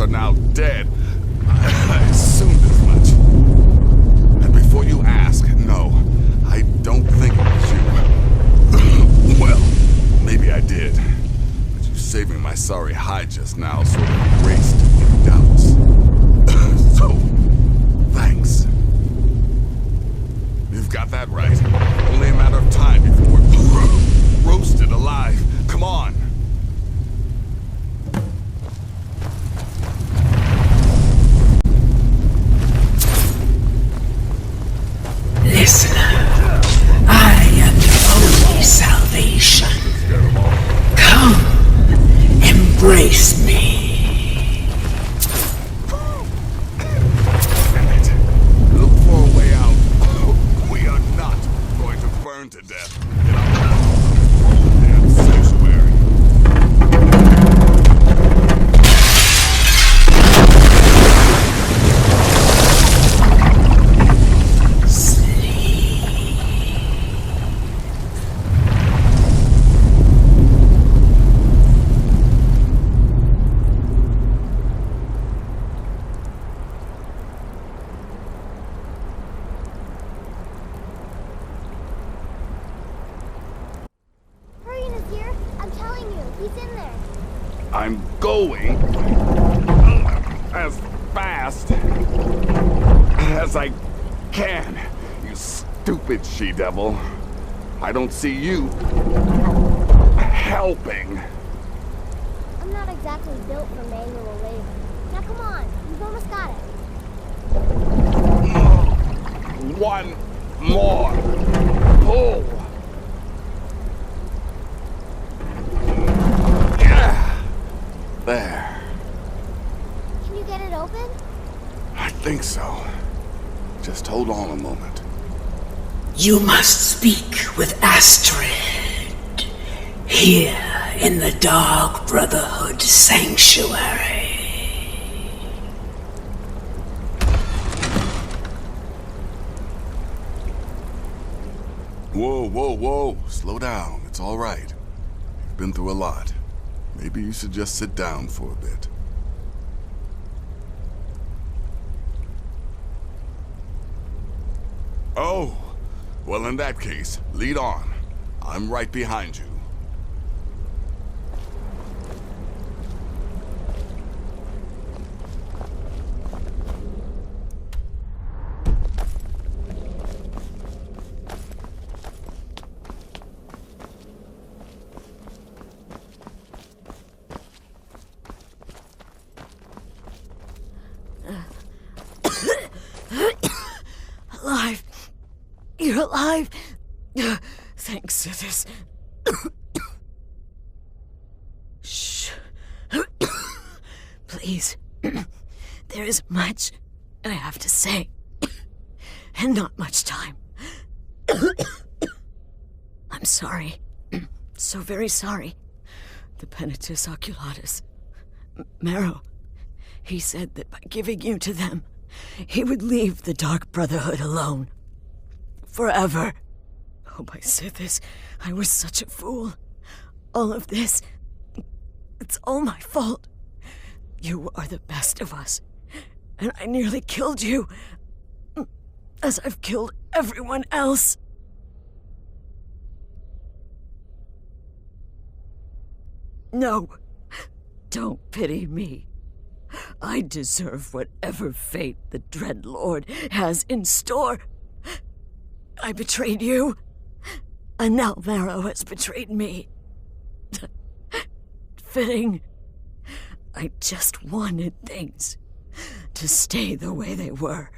are now dead. I assumed as much. And before you ask, no, I don't think it was you. Well, maybe I did. But you saving my sorry hide just now sort of erased any doubts. So, thanks. You've got that right. Only a matter of time before we're roasted alive. Come on. Listener, I am your only salvation. Come, embrace me. Damn it. Look for a way out. We are not going to burn to death in our damn sanctuary. I'm going as fast as I can, you stupid she-devil. I don't see you helping. I'm not exactly built for manual labor. Now come on, you've almost got it. One more pull. There. Can you get it open? I think so. Just hold on a moment. You must speak with Astrid. Here in the Dark Brotherhood Sanctuary. Whoa, whoa, whoa. Slow down. It's all right. You've been through a lot. Maybe you should just sit down for a bit. Oh, well in that case, lead on. I'm right behind you. Alive. You're alive. Thanks to this. Shh. Please. There is much I have to say. And not much time. I'm sorry. So very sorry. The Penitus Oculatus. Marrow. He said that by giving you to them, he would leave the Dark Brotherhood alone. Forever. Oh, my Sithis, I was such a fool. All of this, it's all my fault. You are the best of us, and I nearly killed you, as I've killed everyone else. No, don't pity me. I deserve whatever fate the Dread Lord has in store. I betrayed you, and now Marrow has betrayed me. Fitting. I just wanted things to stay the way they were.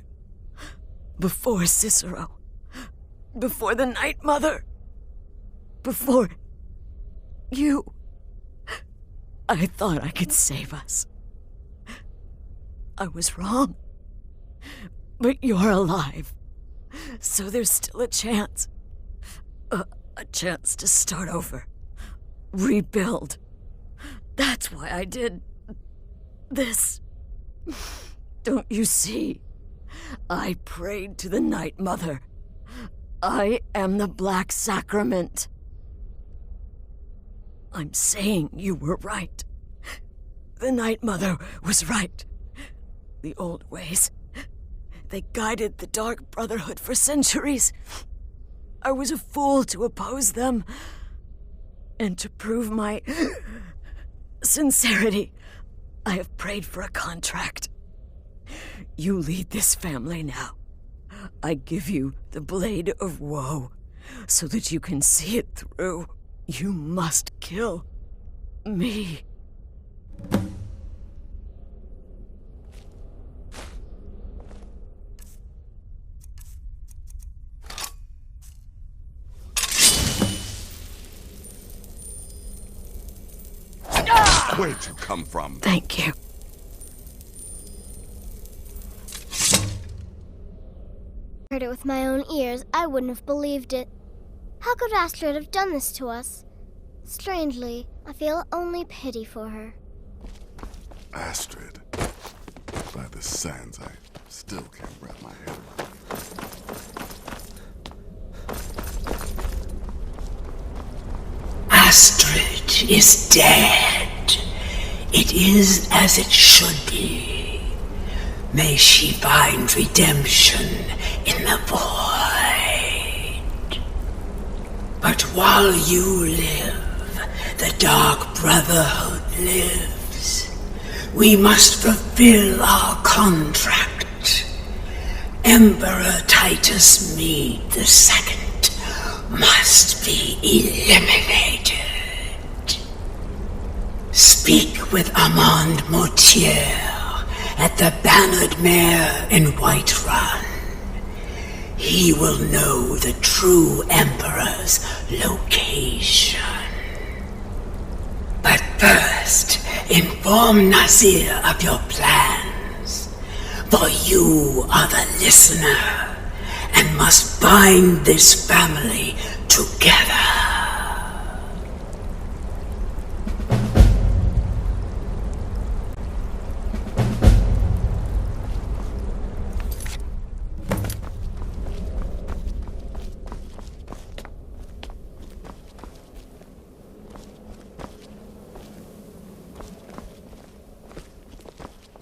Before Cicero. Before the Night Mother. Before you. I thought I could save us. I was wrong. But you're alive. So there's still a chance. A chance to start over. Rebuild. That's why I did this. Don't you see? I prayed to the Night Mother. I am the Black Sacrament. I'm saying you were right. The Night Mother was right. The old ways. They guided the Dark Brotherhood for centuries. I was a fool to oppose them. And to prove my sincerity, I have prayed for a contract. You lead this family now. I give you the Blade of Woe, so that you can see it through. You must kill me. Where'd you come from? Thank you. Heard it with my own ears, I wouldn't have believed it. How could Astrid have done this to us? Strangely, I feel only pity for her. Astrid. By the sands, I still can't wrap my head around. Astrid is dead. It is as it should be. May she find redemption in the void. But while you live, the Dark Brotherhood lives. We must fulfill our contract. Emperor Titus Mede II must be eliminated. Speak with Armand Mortier at the Bannered Mare in Whiterun. He will know the true Emperor's location. But first, inform Nazir of your plans, for you are the listener and must bind this family together.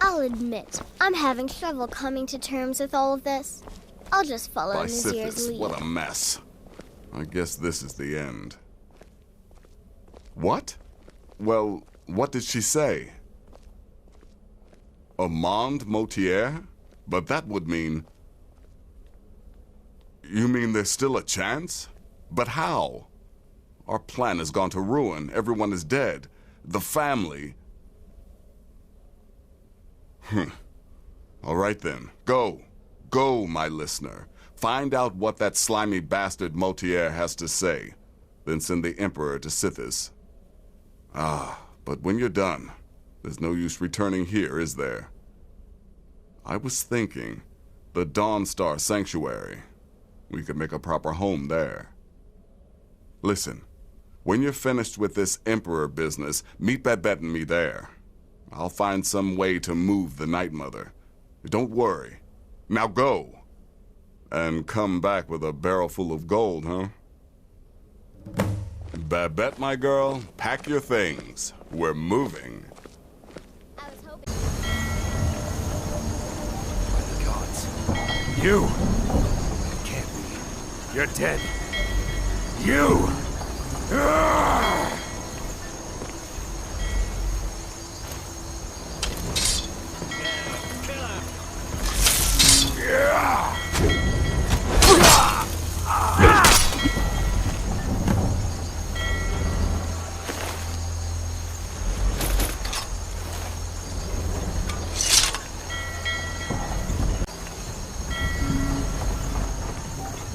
I'll admit, I'm having trouble coming to terms with all of this. I'll just follow Nazir's Sithis, lead. what a mess. I guess this is the end. What? Well, what did she say? Armand Mortier? But that would mean... You mean there's still a chance? But how? Our plan has gone to ruin. Everyone is dead. The family... All right then. Go. Go, my listener. Find out what that slimy bastard Mortier has to say. Then send the Emperor to Sithis. But when you're done, there's no use returning here, is there? I was thinking, the Dawnstar Sanctuary. We could make a proper home there. Listen, when you're finished with this Emperor business, meet Babette and me there. I'll find some way to move the Night Mother. Don't worry. Now go. And come back with a barrel full of gold, huh? Babette, my girl, pack your things. We're moving. I was hoping... Gods. You! Can't be. You're dead. You! Ah!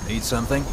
Need something?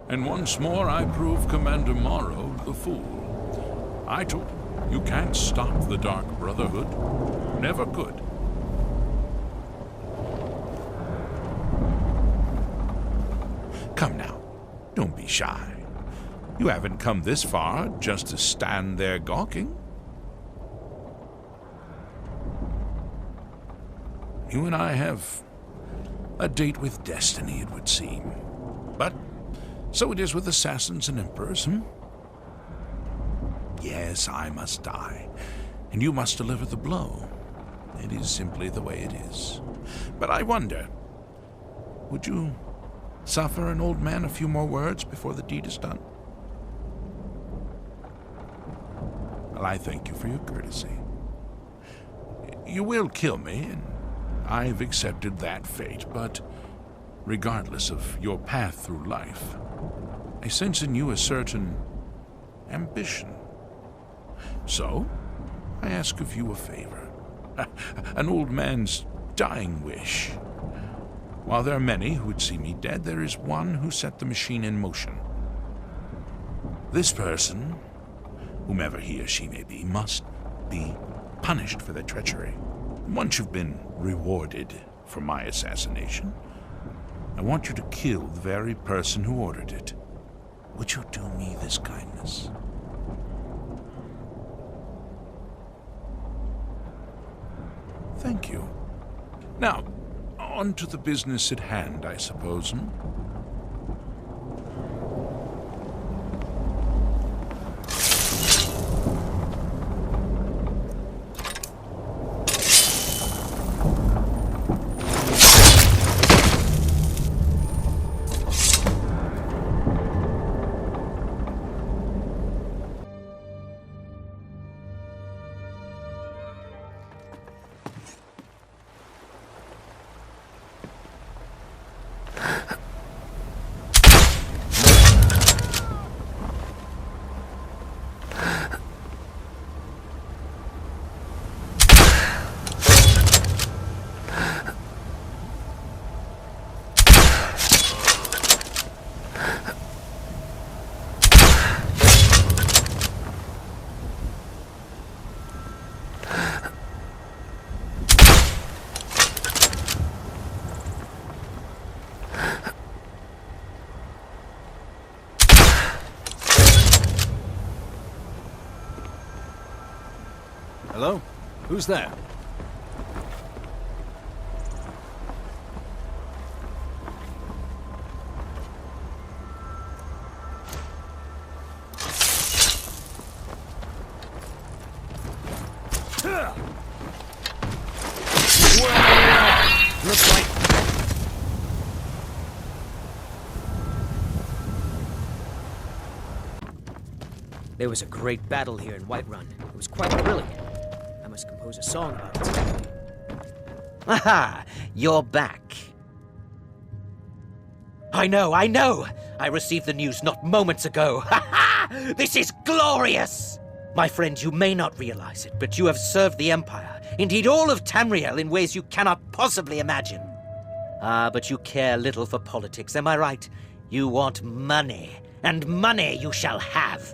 And once more I prove Commander Morrow the fool. I told him, you can't stop the Dark Brotherhood. Never could. Come now, don't be shy. You haven't come this far just to stand there gawking. You and I have a date with destiny, it would seem. But so it is with assassins and emperors, Yes, I must die, and you must deliver the blow. It is simply the way it is. But I wonder, would you suffer an old man a few more words before the deed is done? Well, I thank you for your courtesy. You will kill me, and I've accepted that fate, but regardless of your path through life, I sense in you a certain ambition. So, I ask of you a favor. An old man's dying wish. While there are many who would see me dead, there is one who set the machine in motion. This person, whomever he or she may be, must be punished for their treachery. Once you've been rewarded for my assassination, I want you to kill the very person who ordered it. Would you do me this kindness? Thank you. Now, on to the business at hand, I suppose, Hello? Who's there? Looks like... There was a great battle here in Whiterun. It was quite thrilling. I must compose a song about it. Aha! You're back. I know! I received the news not moments ago. Ha ha! This is glorious! My friend, you may not realize it, but you have served the Empire, indeed all of Tamriel, in ways you cannot possibly imagine. Ah, but you care little for politics, am I right? You want money, and money you shall have.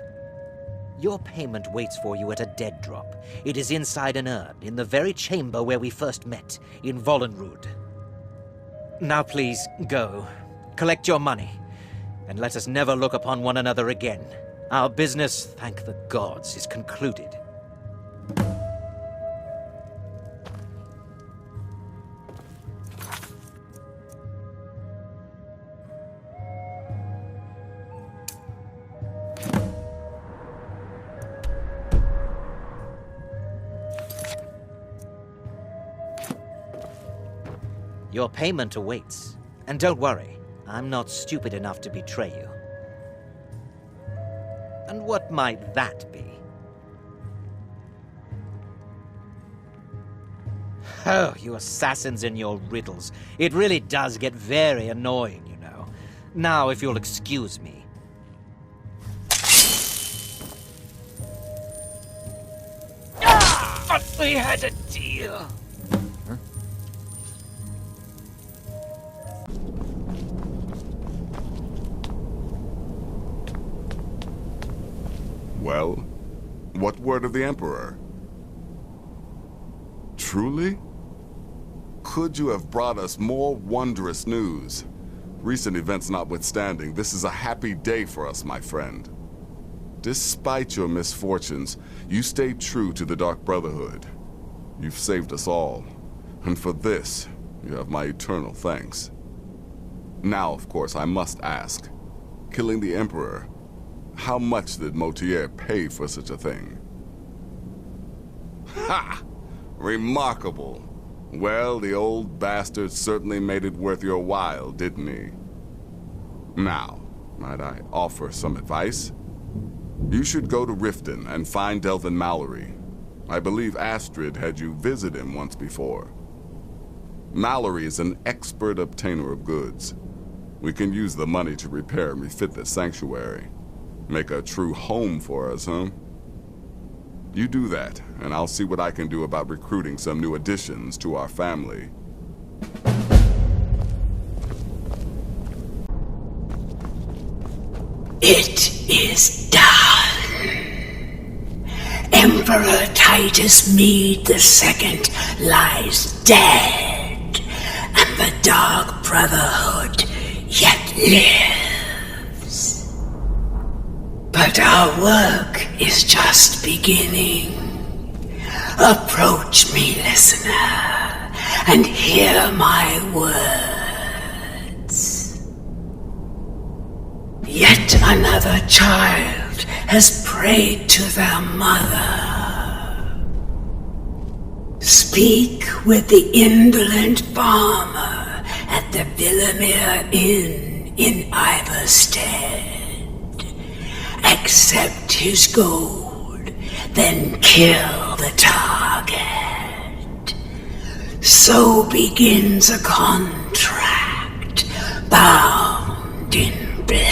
Your payment waits for you at a dead drop. It is inside an urn, in the very chamber where we first met, in Vollenrud. Now please, go. Collect your money, and let us never look upon one another again. Our business, thank the gods, is concluded. Your payment awaits. And don't worry, I'm not stupid enough to betray you. And what might that be? Oh, you assassins and your riddles. It really does get very annoying, you know. Now, if you'll excuse me. Ah! But we had a deal. Well, what word of the Emperor? Truly? Could you have brought us more wondrous news? Recent events notwithstanding, this is a happy day for us, my friend. Despite your misfortunes, you stayed true to the Dark Brotherhood. You've saved us all, and for this, you have my eternal thanks. Now, of course, I must ask, killing the Emperor, how much did Motier pay for such a thing? Ha! Remarkable. Well, the old bastard certainly made it worth your while, didn't he? Now, might I offer some advice? You should go to Riften and find Delvin Mallory. I believe Astrid had you visit him once before. Mallory is an expert obtainer of goods. We can use the money to repair and refit the sanctuary. Make a true home for us, huh? You do that, and I'll see what I can do about recruiting some new additions to our family. It is done. Emperor Titus Mede II lies dead, and the Dark Brotherhood yet lives. But our work is just beginning. Approach me, listener, and hear my words. Yet another child has prayed to their mother. Speak with the indolent farmer at the Villamere Inn in Iverstead. Accept his gold, then kill the target. So begins a contract bound in blood.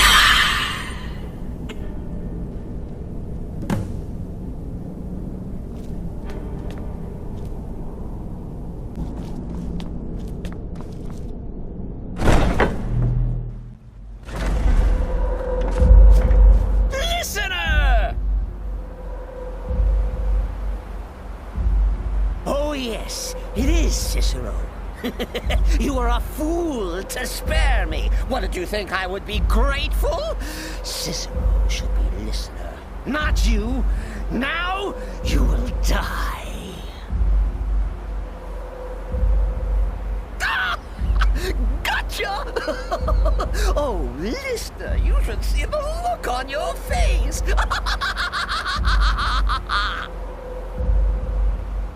You were a fool to spare me. What, did you think I would be grateful? Cicero should be listener, not you. Now you will die. Ah! Gotcha! Oh, listener, you should see the look on your face.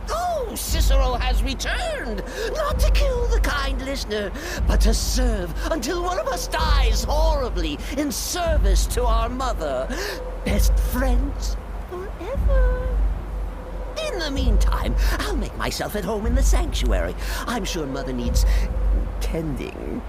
Oh, Cicero has returned, not to kill the kind listener, but to serve until one of us dies horribly in service to our mother. Best friends forever. In the meantime, I'll make myself at home in the sanctuary. I'm sure Mother needs tending.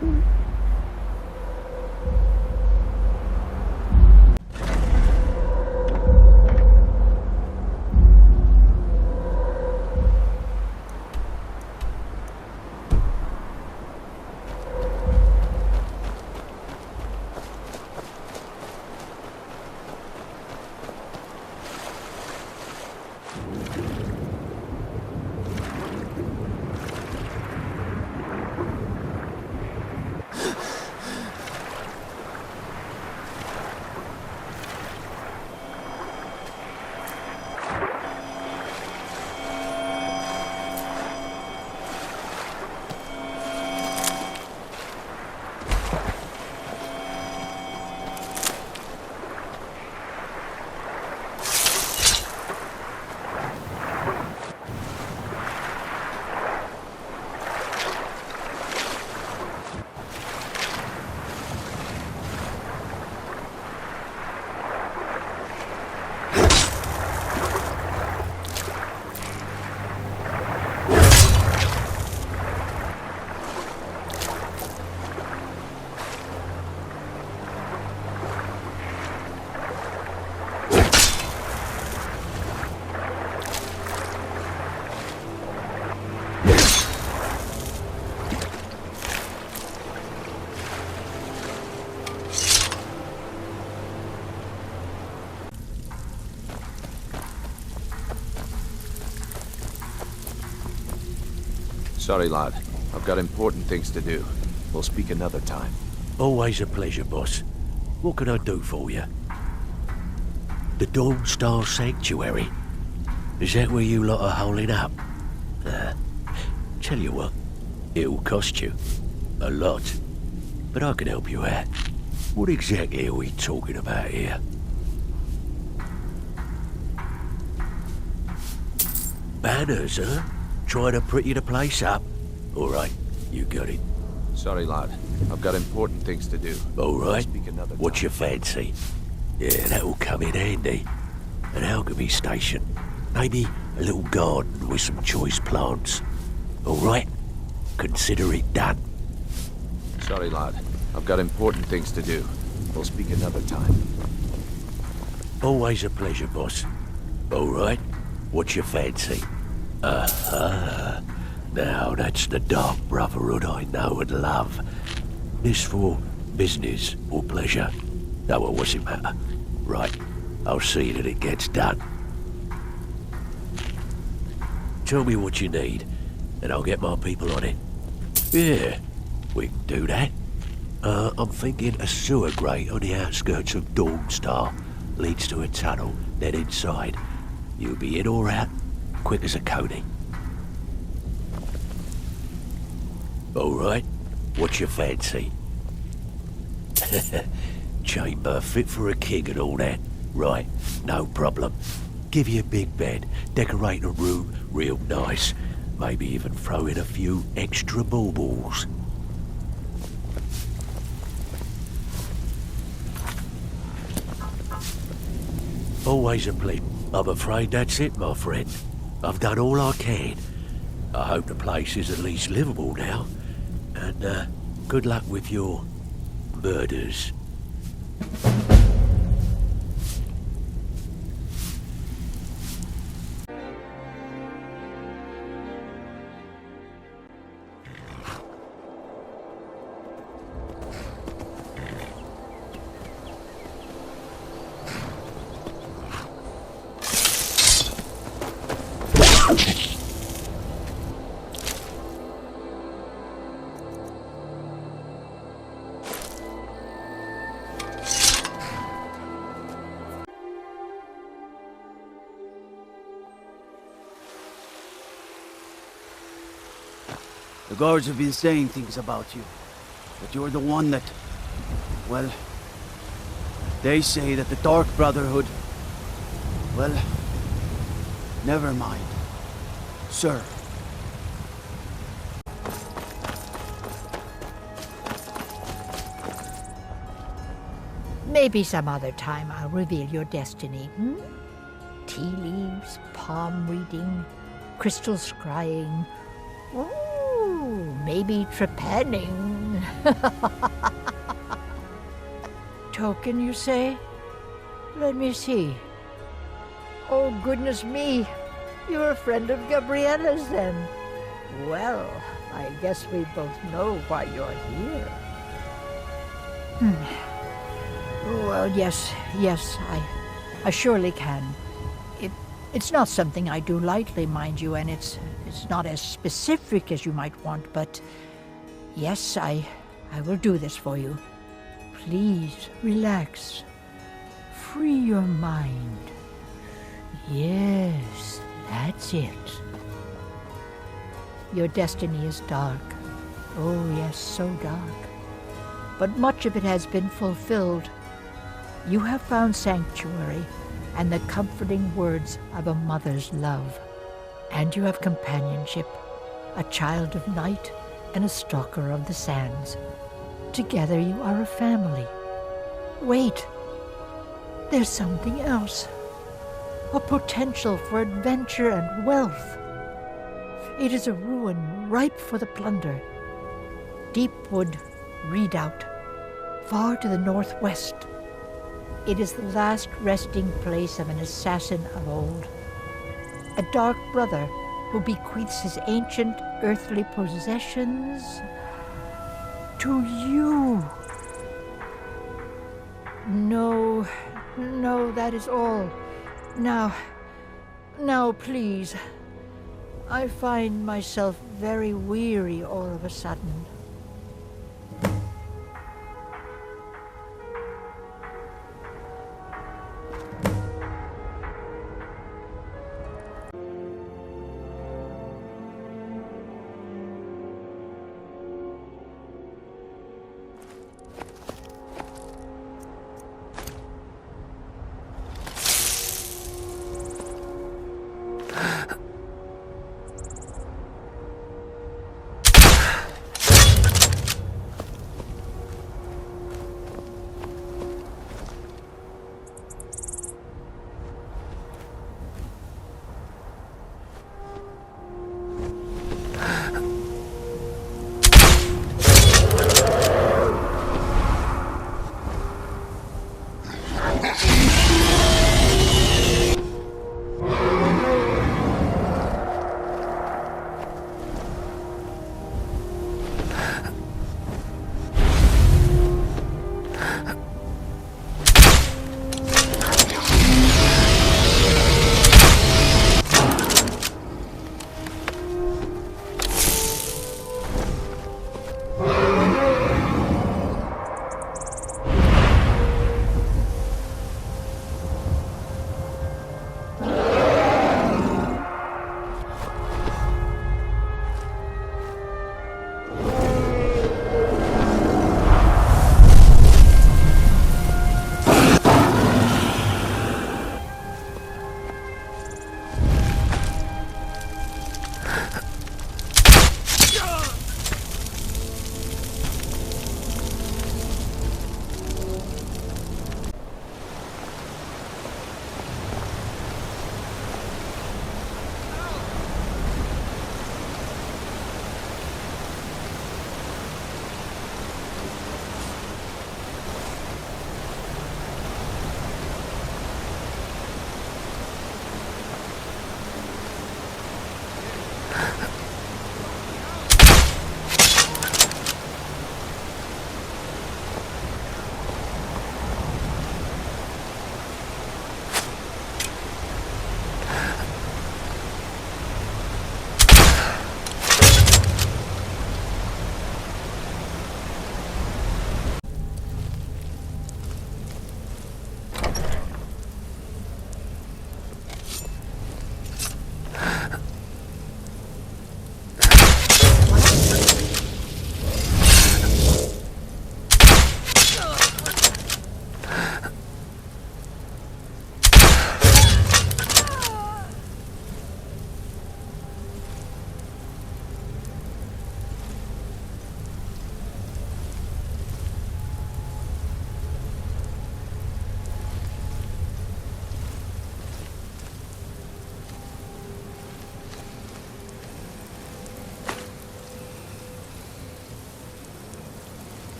Sorry, lad. I've got important things to do. We'll speak another time. Always a pleasure, boss. What can I do for you? The Dawn Star Sanctuary? Is that where you lot are holding up? Tell you what, it'll cost you. A lot. But I can help you out. What exactly are we talking about here? Banners, huh? Trying to pretty the place up? Alright, you got it. Sorry, lad. I've got important things to do. Alright, Speak another time. what's your fancy? Yeah, that'll come in handy. An alchemy station. Maybe a little garden with some choice plants. Alright, consider it done. Sorry, lad. I've got important things to do. We'll speak another time. Always a pleasure, boss. Alright, what's your fancy? Aha. Now that's the dark brotherhood I know and love. This for business or pleasure? No, well, what's it matter? Right, I'll see that it gets done. Tell me what you need, and I'll get my people on it. Yeah, we can do that. I'm thinking a sewer grate on the outskirts of Dawnstar leads to a tunnel, then inside. You'll be in or out, quick as a coney. Alright, what's your fancy? Chamber fit for a king and all that. Right, no problem. Give you a big bed, decorate a room real nice. Maybe even throw in a few extra baubles. Always a pleasure. I'm afraid that's it, my friend. I've done all I can. I hope the place is at least livable now. And, good luck with your murders. The guards have been saying things about you. That you're the one that... Well... They say that the Dark Brotherhood... Well... Never mind. Sir. Maybe some other time I'll reveal your destiny, Tea leaves, palm reading, crystal scrying. Ooh, maybe trepanning. Token, you say? Let me see. Oh, goodness me. You're a friend of Gabriella's, then. Well, I guess we both know why you're here. Well, yes, I surely can. It's not something I do lightly, mind you, and it's not as specific as you might want, but yes, I will do this for you. Please, relax. Free your mind. Yes, that's it. Your destiny is dark. Oh, yes, so dark. But much of it has been fulfilled. You have found sanctuary and the comforting words of a mother's love. And you have companionship, a child of night and a stalker of the sands. Together you are a family. Wait, there's something else. A potential for adventure and wealth. It is a ruin ripe for the plunder. Deepwood Redoubt, far to the northwest. It is the last resting place of an assassin of old. A dark brother who bequeaths his ancient earthly possessions to you. No, that is all. Now, please, I find myself very weary all of a sudden.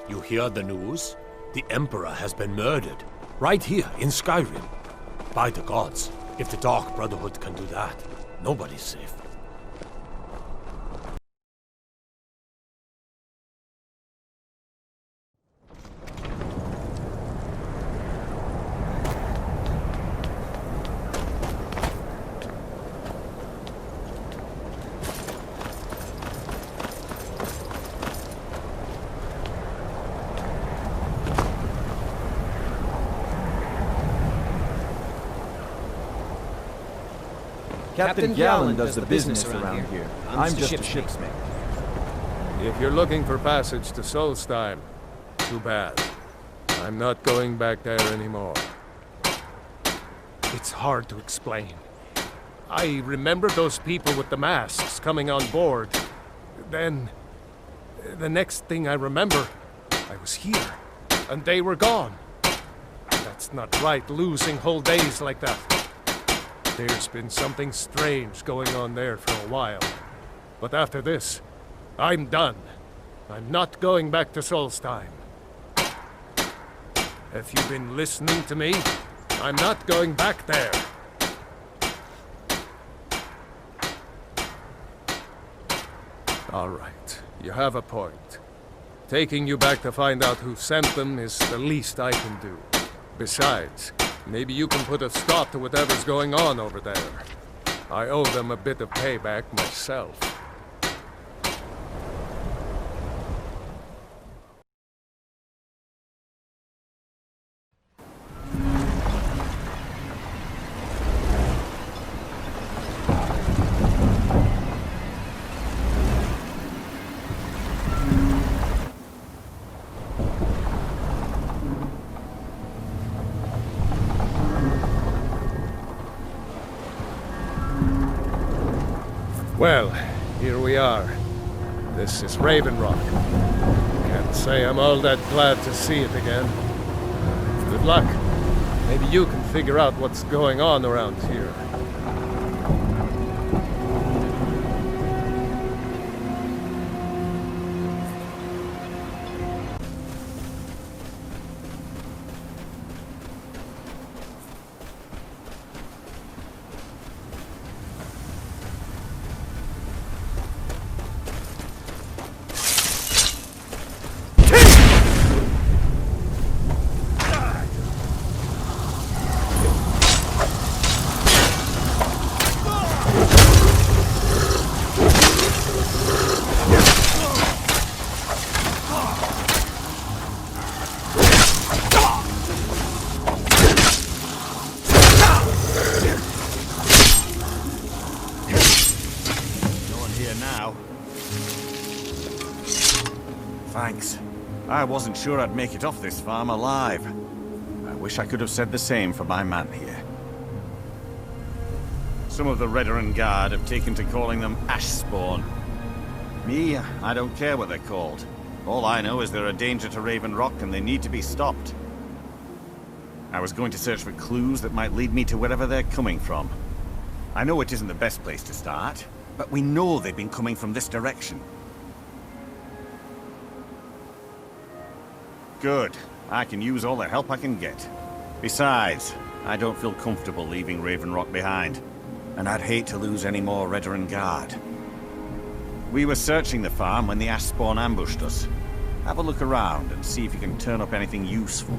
You hear the news? The Emperor has been murdered. Right here in Skyrim. By the gods, if the Dark Brotherhood can do that, nobody's safe. Captain Gallon does the business around here. I'm just a ship's mate. If you're looking for passage to Solstheim, too bad. I'm not going back there anymore. It's hard to explain. I remember those people with the masks coming on board. Then, the next thing I remember, I was here, and they were gone. That's not right, losing whole days like that. There's been something strange going on there for a while. But after this, I'm done. I'm not going back to Solstheim. If you've been listening to me, I'm not going back there. All right, you have a point. Taking you back to find out who sent them is the least I can do. Besides, maybe you can put a stop to whatever's going on over there. I owe them a bit of payback myself. Well, here we are. This is Raven Rock. Can't say I'm all that glad to see it again. Good luck. Maybe you can figure out what's going on around here. Thanks. I wasn't sure I'd make it off this farm alive. I wish I could have said the same for my man here. Some of the Redoran Guard have taken to calling them Ashspawn. Me, I don't care what they're called. All I know is they're a danger to Raven Rock and they need to be stopped. I was going to search for clues that might lead me to wherever they're coming from. I know it isn't the best place to start, but we know they've been coming from this direction. Good. I can use all the help I can get. Besides, I don't feel comfortable leaving Raven Rock behind, and I'd hate to lose any more Redoran Guard. We were searching the farm when the Ashspawn ambushed us. Have a look around and see if you can turn up anything useful.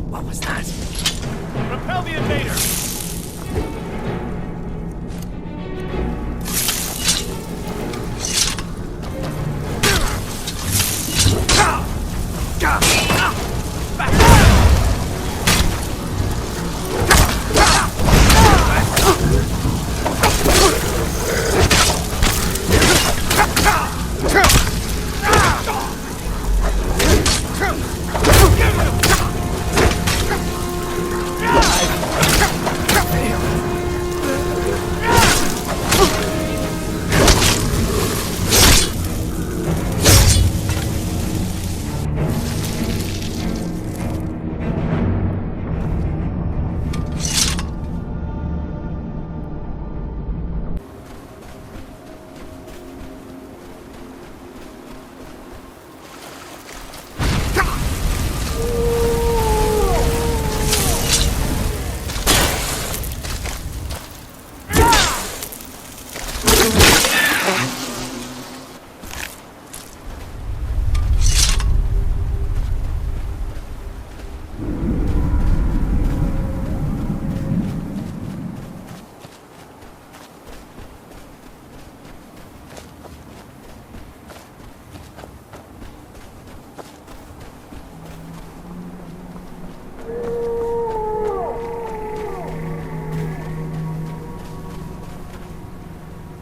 What was that? Repel the invader!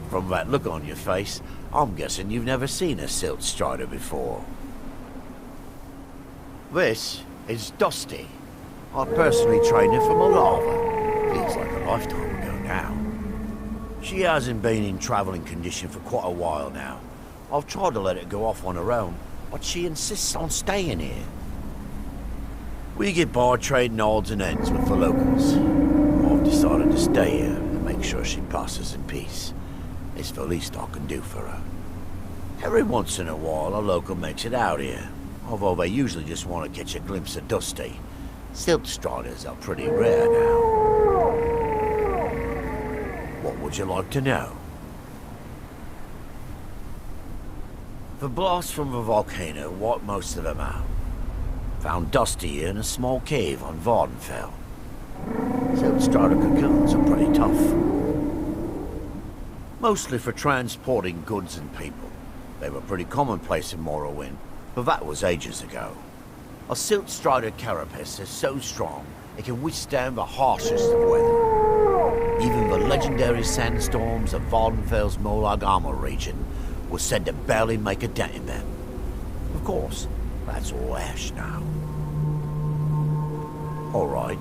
From that look on your face, I'm guessing you've never seen a silt strider before. This is Dusty. I personally trained her from a lava. Feels like a lifetime ago now. She hasn't been in travelling condition for quite a while now. I've tried to let her go off on her own, but she insists on staying here. We get by trading odds and ends with the locals. I've decided to stay here and make sure she passes in peace. It's the least I can do for her. Every once in a while, a local makes it out here, although they usually just want to catch a glimpse of Dusty. Silt striders are pretty rare now. What would you like to know? The blast from the volcano wiped most of them out. Found Dusty in a small cave on Vardenfell. Silt strider cocoons are pretty tough. Mostly for transporting goods and people. They were pretty commonplace in Morrowind, but that was ages ago. A silt strider carapace is so strong it can withstand the harshest of weather. Even the legendary sandstorms of Vardenfell's Molag Armor region were said to barely make a dent in them. Of course, that's all ash now. All right.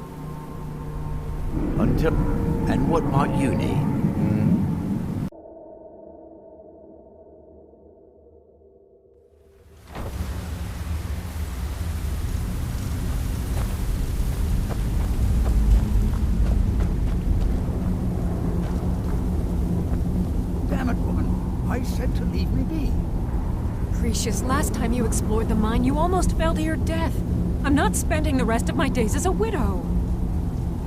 And what might you need? Last time you explored the mine, you almost fell to your death. I'm not spending the rest of my days as a widow.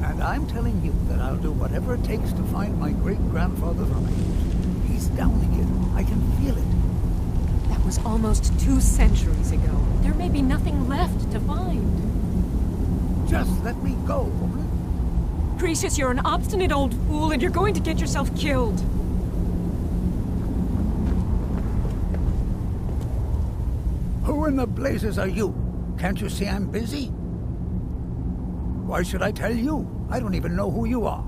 And I'm telling you that I'll do whatever it takes to find my great-grandfather's remains. He's down here. I can feel it. That was almost 2 centuries ago. There may be nothing left to find. Just let me go, woman. Precious, you're an obstinate old fool, and you're going to get yourself killed. Who in the blazes are you? Can't you see I'm busy? Why should I tell you? I don't even know who you are.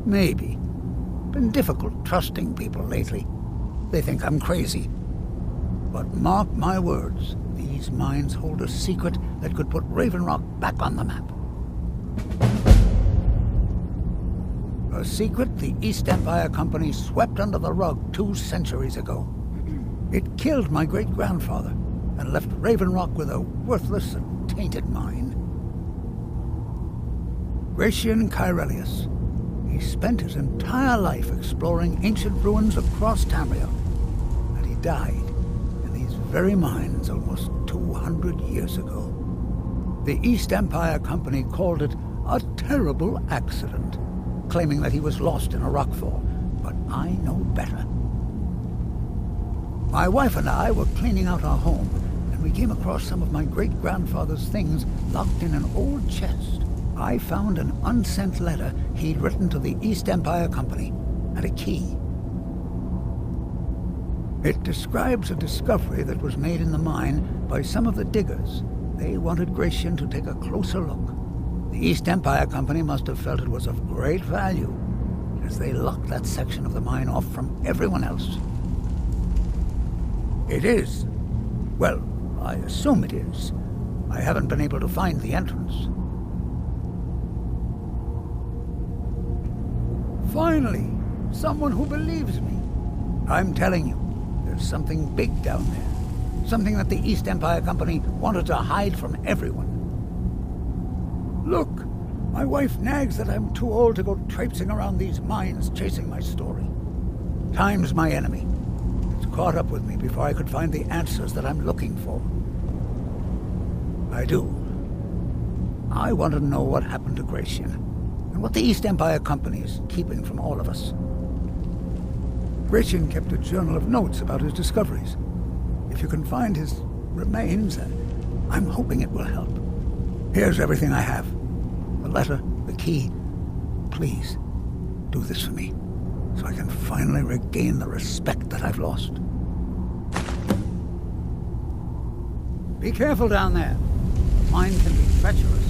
Maybe. Been difficult trusting people lately. They think I'm crazy. But mark my words, these mines hold a secret that could put Raven Rock back on the map. A secret the East Empire Company swept under the rug 2 centuries ago. It killed my great-grandfather and left Raven Rock with a worthless and tainted mine. Gratian Kyrelius. He spent his entire life exploring ancient ruins across Tamriel, and he died in these very mines almost 200 years ago. The East Empire Company called it a terrible accident, claiming that he was lost in a rockfall, but I know better. My wife and I were cleaning out our home, and we came across some of my great-grandfather's things locked in an old chest. I found an unsent letter he'd written to the East Empire Company, and a key. It describes a discovery that was made in the mine by some of the diggers. They wanted Gratian to take a closer look. The East Empire Company must have felt it was of great value, as they locked that section of the mine off from everyone else. It is. Well, I assume it is. I haven't been able to find the entrance. Finally, someone who believes me. I'm telling you, there's something big down there. Something that the East Empire Company wanted to hide from everyone. Look, my wife nags that I'm too old to go traipsing around these mines chasing my story. Time's my enemy. It's caught up with me before I could find the answers that I'm looking for. I do. I want to know what happened to Gratian, and what the East Empire Company is keeping from all of us. Gratian kept a journal of notes about his discoveries. If you can find his remains, I'm hoping it will help. Here's everything I have. The letter, the key. Please, do this for me, so I can finally regain the respect that I've lost. Be careful down there. Mine can be treacherous.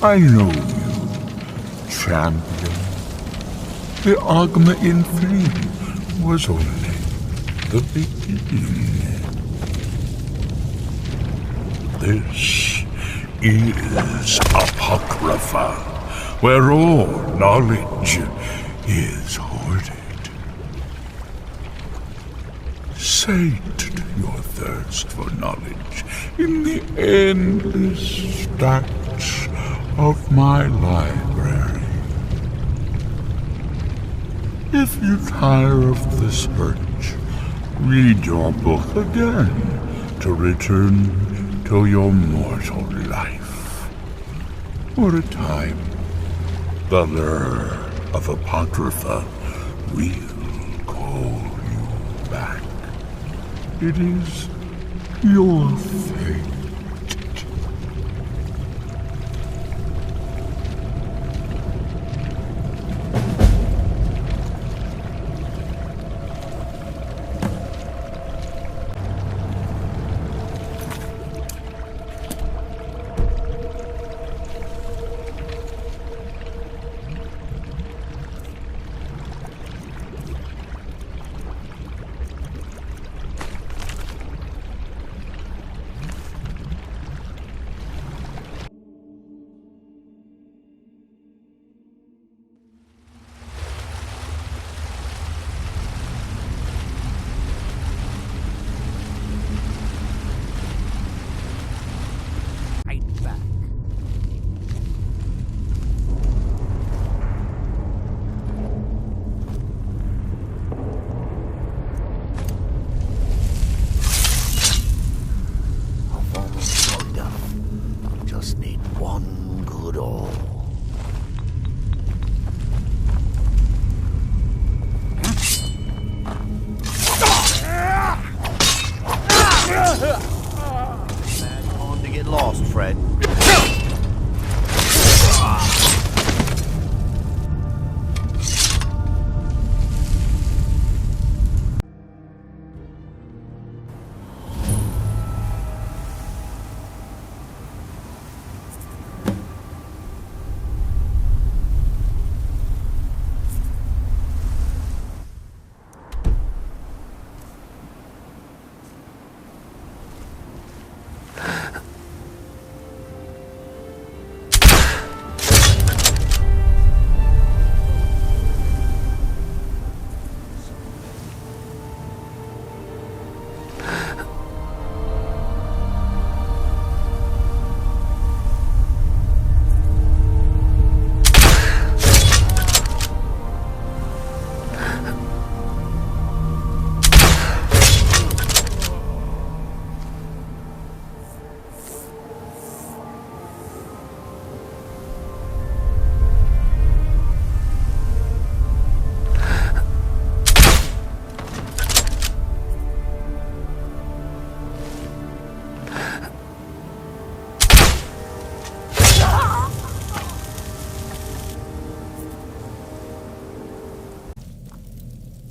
I know you, champion. The Agma in Flame was only the beginning. This is Apocrypha, where all knowledge is hoarded. Sate your thirst for knowledge in the endless stacks of my library. If you tire of the search, read your book again to return to your mortal life. For a time, the lure of Apocrypha will call you back. It is your fate.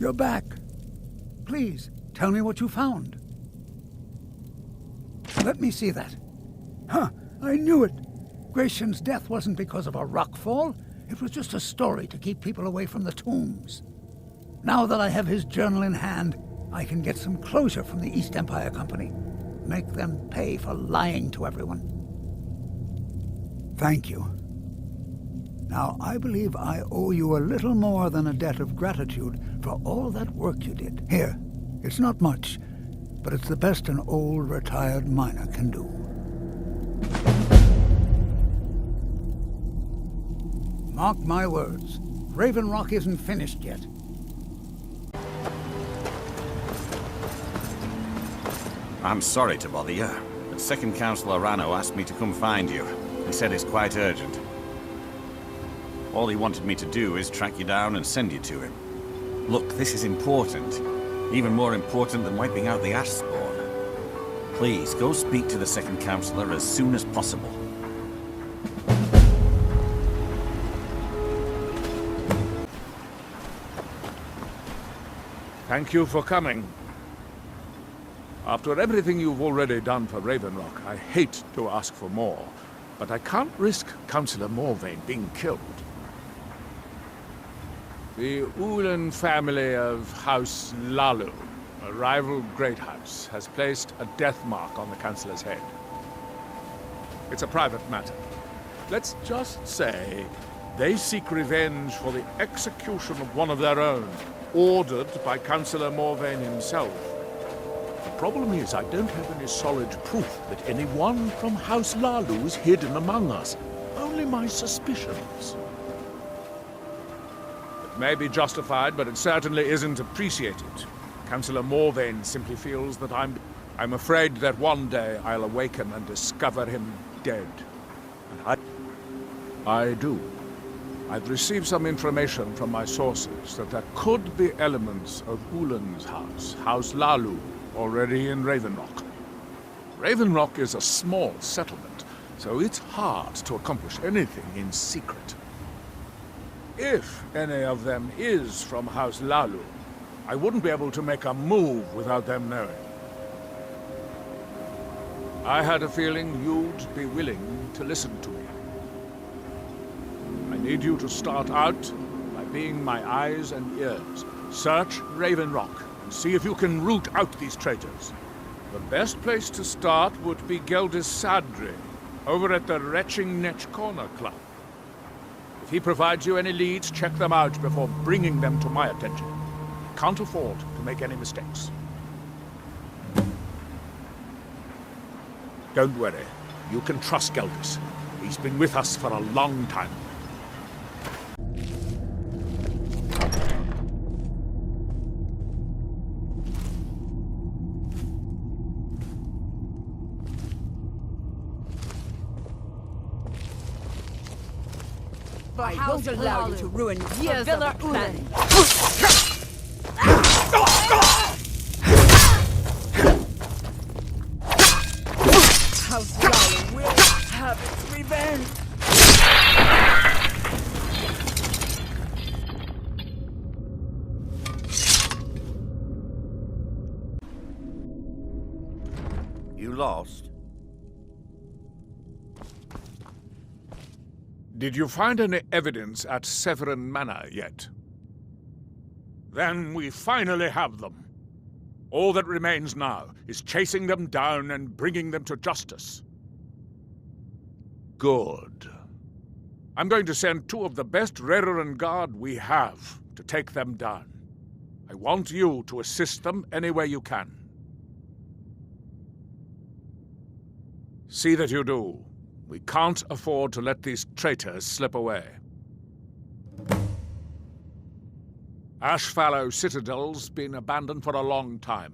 You're back. Please, tell me what you found. Let me see that. Huh, I knew it. Gratian's death wasn't because of a rockfall. It was just a story to keep people away from the tombs. Now that I have his journal in hand, I can get some closure from the East Empire Company. Make them pay for lying to everyone. Thank you. Now, I believe I owe you a little more than a debt of gratitude for all that work you did. Here, it's not much, but it's the best an old retired miner can do. Mark my words, Raven Rock isn't finished yet. I'm sorry to bother you, but Second Councillor Rano asked me to come find you. He said it's quite urgent. All he wanted me to do is track you down and send you to him. Look, this is important. Even more important than wiping out the ash spawn. Please, go speak to the Second Councillor as soon as possible. Thank you for coming. After everything you've already done for Raven Rock, I hate to ask for more, but I can't risk Councillor Morvain being killed. The Ulan family of House Lalu, a rival great house, has placed a death mark on the Councillor's head. It's a private matter. Let's just say they seek revenge for the execution of one of their own, ordered by Councillor Morvain himself. The problem is I don't have any solid proof that anyone from House Lalu is hidden among us. Only my suspicions. It may be justified, but it certainly isn't appreciated. Councillor Morvain simply feels that I'm afraid that one day I'll awaken and discover him dead. And I do. I've received some information from my sources that there could be elements of Ulan's house, House Lalu, already in Raven Rock. Raven Rock is a small settlement, so it's hard to accomplish anything in secret. If any of them is from House Lalu, I wouldn't be able to make a move without them knowing. I had a feeling you'd be willing to listen to me. I need you to start out by being my eyes and ears. Search Raven Rock and see if you can root out these traitors. The best place to start would be Geldis Sadri, over at the Retching Netch Corner Club. If he provides you any leads, check them out before bringing them to my attention. Can't afford to make any mistakes. Don't worry. You can trust Geldis. He's been with us for a long time. I won't allow you to ruin years of planning. House Lalu will have its revenge. You lost? Did you find any evidence at Severin Manor yet? Then we finally have them. All that remains now is chasing them down and bringing them to justice. Good. I'm going to send two of the best Rerenn Guard we have to take them down. I want you to assist them any way you can. See that you do. We can't afford to let these traitors slip away. Ashfallow Citadel's been abandoned for a long time.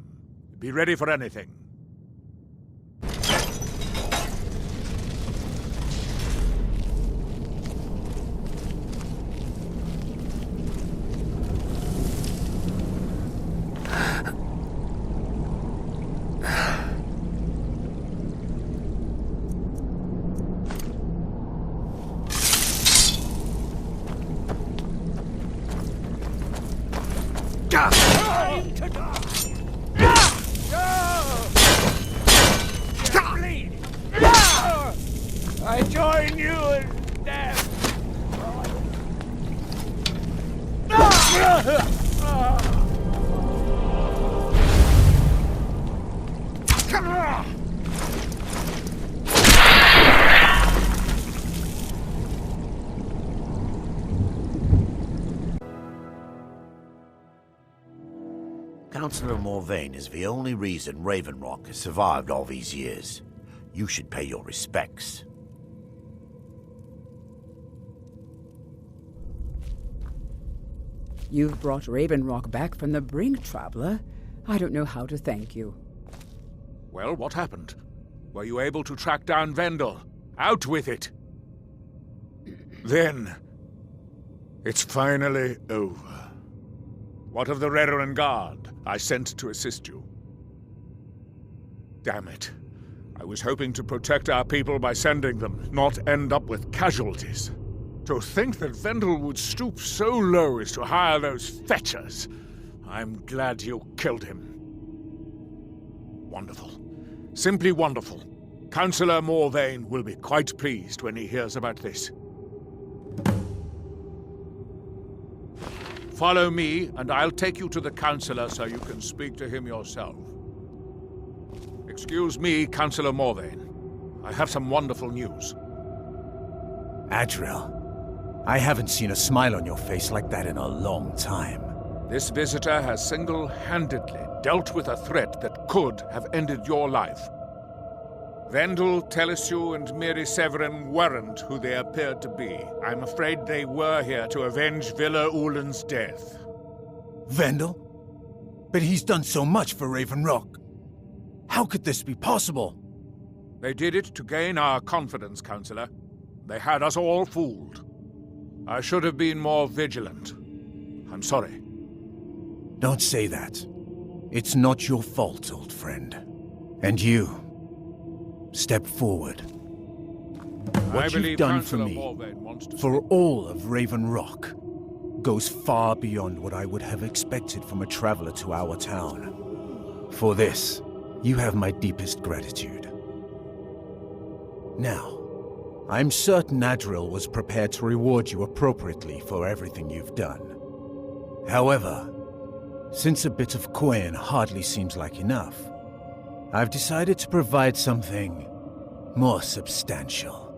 Be ready for anything. Time to die! I join you in death! Councillor Morvain is the only reason Raven Rock has survived all these years. You should pay your respects. You've brought Raven Rock back from the brink, traveler. I don't know how to thank you. Well, what happened? Were you able to track down Vendel? Out with it! Then, it's finally over. What of the Reverend Guard I sent to assist you? Damn it. I was hoping to protect our people by sending them, not end up with casualties. To think that Vendel would stoop so low as to hire those fetchers. I'm glad you killed him. Wonderful. Simply wonderful. Councillor Morvain will be quite pleased when he hears about this. Follow me, and I'll take you to the Councillor so you can speak to him yourself. Excuse me, Councillor Morvain. I have some wonderful news. Adriel, I haven't seen a smile on your face like that in a long time. This visitor has single-handedly dealt with a threat that could have ended your life. Vendel, Telesue, and Miri Severin weren't who they appeared to be. I'm afraid they were here to avenge Villa Ulen's death. Vendel? But he's done so much for Raven Rock. How could this be possible? They did it to gain our confidence, Councillor. They had us all fooled. I should have been more vigilant. I'm sorry. Don't say that. It's not your fault, old friend. And you... step forward. What you've done for me, for all of Raven Rock, goes far beyond what I would have expected from a traveler to our town. For this, you have my deepest gratitude. Now, I'm certain Adriel was prepared to reward you appropriately for everything you've done. However, since a bit of coin hardly seems like enough, I've decided to provide something more substantial.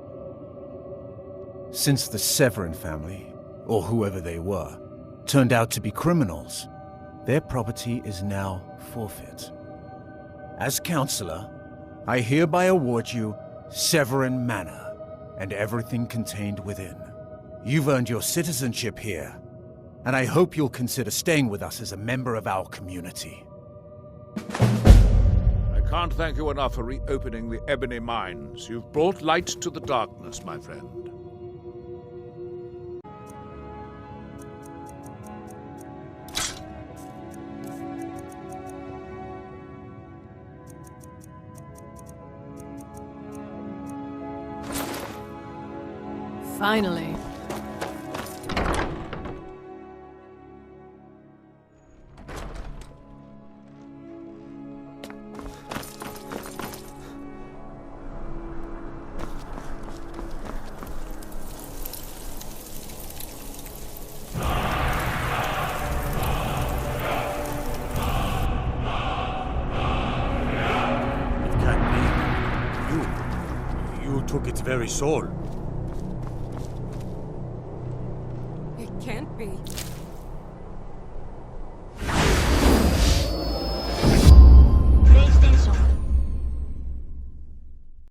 Since the Severin family, or whoever they were, turned out to be criminals, their property is now forfeit. As Councillor, I hereby award you Severin Manor and everything contained within. You've earned your citizenship here, and I hope you'll consider staying with us as a member of our community. I can't thank you enough for reopening the Ebony Mines. You've brought light to the darkness, my friend. Finally. You took its very soul. It can't be.